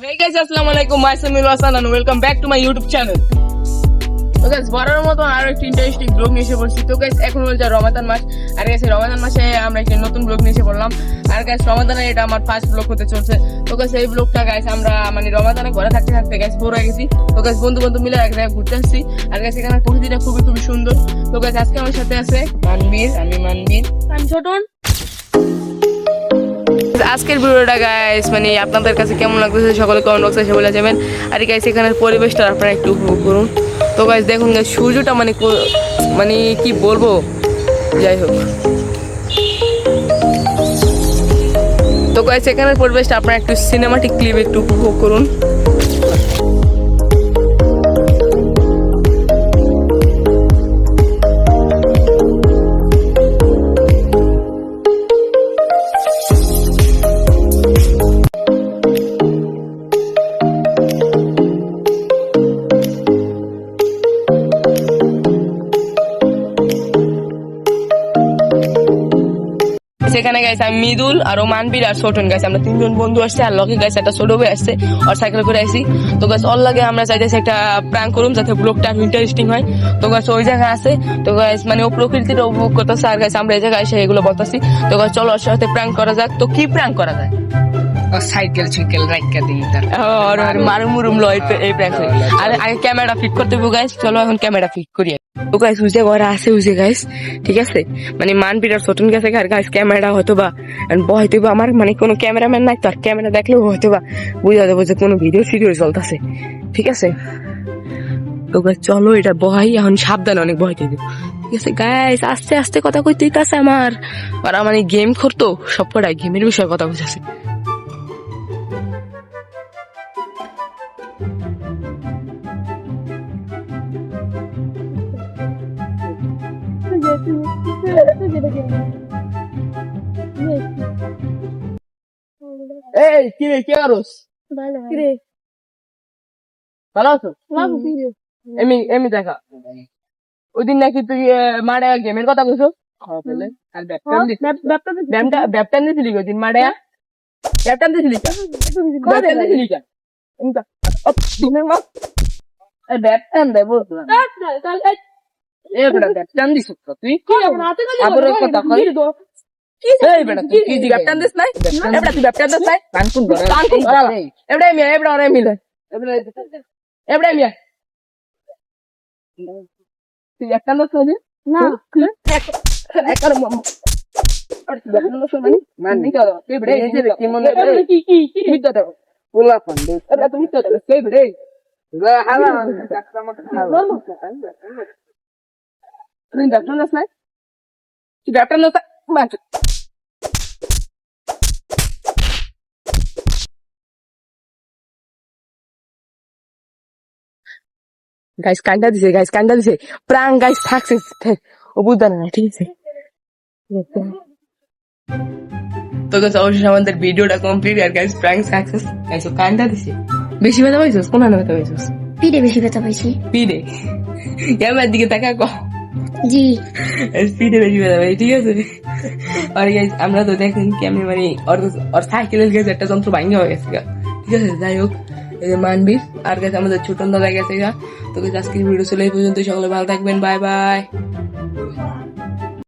hey guys, আসসালামু আলাইকুম, মাইসামিল Hasan and welcome back to my YouTube channel. তো guys, বরাবরের মতো আরো একটা ইন্টারেস্টিং ব্লগ নিয়ে এসে পড়ছি। তো guys, এখন হচ্ছে রমাদান মাস, আর guys রমাদান মাসে আমরা একটা নতুন ব্লগ নিয়ে এসে পড়লাম। আর guys রমাদানে এটা আমার ফার্স্ট ব্লগ হতে চলছে। তো guys এই ব্লগটা guys আমরা মানে রমাদানে ঘরে থাকতে থাকতে guys বোর হয়ে গেছি। তো guys বন্ধু মিলে এক জায়গায় ঘুরতে আসছি। আর guys এখানে প্রকৃতিটা খুবই সুন্দর। তো guys আজকে আমার সাথে আছে মানবীর, আমি ছোটন। আজকের ভিডিওটা গাইস মানে আপনাদের কাছে কেমন লাগতেছে সকলে কমেন্ট বক্সে এসে বলে যাবেন। আর গাইস এখানের পরিবেশটা আপনারা একটু উপভোগ করুন। তো গাইস দেখুন গাইস সূর্যটা মানে কি বলবো, যাই হোক। তো গাইস এখানের পরিবেশটা আপনারা একটু সিনেমাটিক ক্লিপ একটু উপভোগ করুন। সেখানে গাইছে আমি মিদুল আর মানবীর আর ছোটন গাইছে, আমরা তিনজন বন্ধু আসছে। আর লকি গাইছে একটা ছোট ভাই আসছে, আর সাইকেল করে আসছি। তো গাছ ওর লাগে আমরা চাইতেছি একটা প্র্যাঙ্ক করুন যাতে ব্লগটা আরো ইন্টারেস্টিং হয়। তো গাছ ওই জায়গায় আছে, তো গাছ মানে ও প্রকৃতিটা উপভোগ করতেছে। আর গাছ আমরা এই জায়গায় এসে এগুলো বলতেছি। তো গাছ চলো ওর সাথে প্র্যাঙ্ক করা যাক। তো কি প্র্যাঙ্ক করা যায়? সাইকেল রাইকা দিই আর মারুম এই প্র্যাঙ্ক। আর আগে ক্যামেরা ফিট করতে হবে গাইস, চলো এখন ক্যামেরা ফিট করি। তো গাইস উজে ঘরে আছে গাইস, ঠিক আছে? মানে মানবীর আর ছোটন গেছে আর গাইস ক্যামেরা হয়তো বা হয়তো বা আমার মানে কোনো ক্যামেরাম্যান নাই, তো আর ক্যামেরা দেখলেও হয়তো বা বুঝা যাবো যে কোনো ভিডিও চলতেছে, ঠিক আছে? তো গাইস চলো এটা বহাই, এখন সাবধানে অনেক বহাইতে দিব, ঠিক আছে গাইস? আস্তে আস্তে কথা কইতে আছে আমার, আর মানে গেম করতো সব কটাই গেমের বিষয়ে কথা বুঝাছে। এই কি রে, কি করছ? ভালো আছো? এমি দেখা ওইদিন নাকি তুই মাড়ে গেমের কথা কইছো, আর ব্যাপটান দিছিলি ওইদিন মাড়ে, ব্যাপটান দিছিলি ব্যাপটান দেয় বলছিলাম। ব্যাপটান দিস তুই আবার কথা কই। এই বেটা তুই কি জি ব্যাপটান দিস নাই? এবড়া তুই ব্যাপটান দিস নাই? কানকুন ধরে এবড়া মিলে এবড়া মিয়া তুই ব্যাপটান দিস না? একবার আর তুই ব্যাপটান দিস মানে নি করো তুই বড়ে এই যে কি মনে কি মিট দাও পোলা ফান্ড এবড়া তুমি তো তুই বড়ে হালা কাস্টমার হালা তুই ব্যাপটান দিস নাই? তুই ব্যাপটান দিস মার গাইস কান্ডা দিছে প্রাং গাইস সাকসেস ও বুঝতে না, ঠিক আছে? তো গাইস অবশ্যই আমাদের ভিডিওটা কমপ্লিট, আর গাইস প্রাং সাকসেস। গাইস ও কান্ডা দিছে। বেশি ব্যথা পাইছস? কোন ব্যথা পাইছস? পিঠে বেশি ব্যথা পাইছি। পিঠে? আমার দিকে তাকা কো। জি পিঠে বেশি ব্যথা পাইছি, ঠিক আছে? আর গাইস আমরা তো দেখেন কি আমি মানে ওর সাইকেলের গেছে একটা যন্ত্র ভাঙা হয়ে গেছে, ঠিক আছে? যাই হোক এই যে মানবীর আর গেছে আমাদের ছোটন দাদা গেছে। তো আজকের ভিডিও চলে এই পর্যন্ত, সকলে ভালো থাকবেন, বাই বাই।